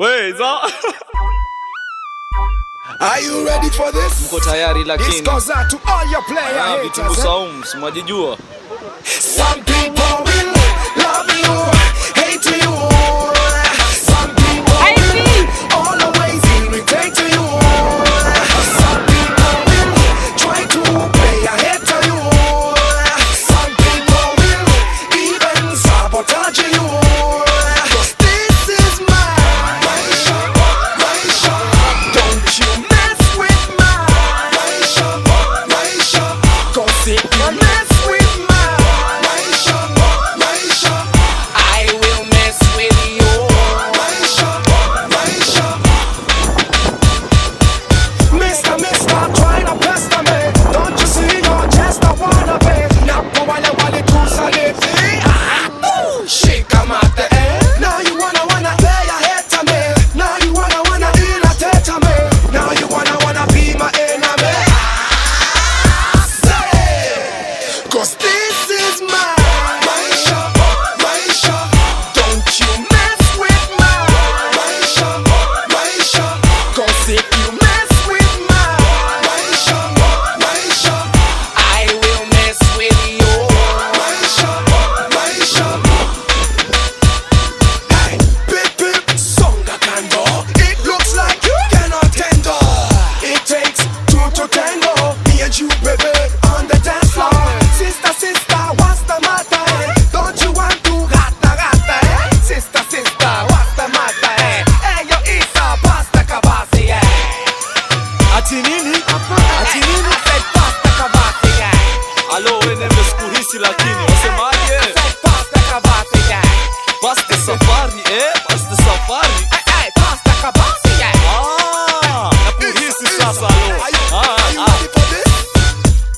Weza. Are you ready for this? Mko tayari lakini. This goes out to all your player haters. Vitunguu saumu, simwajijua. Some people will love you, hate you. Some people will always irritate you. Some people will try to play ahead to you. Some people will even sabotage you. Cause this is my shot. Don't you mess with my shot. Cause if you mess with my shot, I will mess with you. Mister, try to pester me. Don't you see you're just a wannabe? Napo wale tu saliti. Shika mate, Now you wanna play ahead to me. Now you wanna irritate to me. Now you wanna be my enemy. Say, cause this is my shot. Don't you mess with my shot. Cause if you mess with my shot, I will mess with you. Hey, bip, songa kando. It looks like you cannot handle. It takes two to tango. Me and you, baby, on the dance floor. Sister, what's the matter? Don't you want to gata? Sister, what's the matter? Hey, yo, isa, pasta kabasi, Ati nini? I said pasta kabasi, Alo, wenembe sikuhisi lakini. Wasemaje? I said pasta kabasi, Paste safari, Paste safari. Hey, pasta kabasi, Nakuhisi sasa alo. Are you ready for this?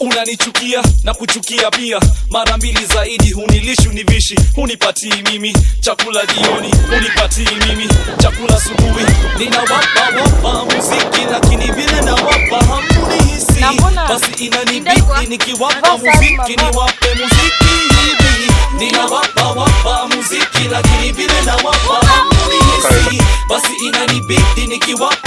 Unanichukia na kuchukia pia, mara mbili zaidi. Hunilishi univishi, hunipatii mimi chakula jioni, hunipatii mimi chakula asubuhi. Ninawapa muziki lakini vile nawapa hamunihisi. Basi inanibidi nikiwapa muziki niwape muziki hivi. Ninawapa muziki lakini vile nawapa hamunihisi. Basi inanibidi nikiwapa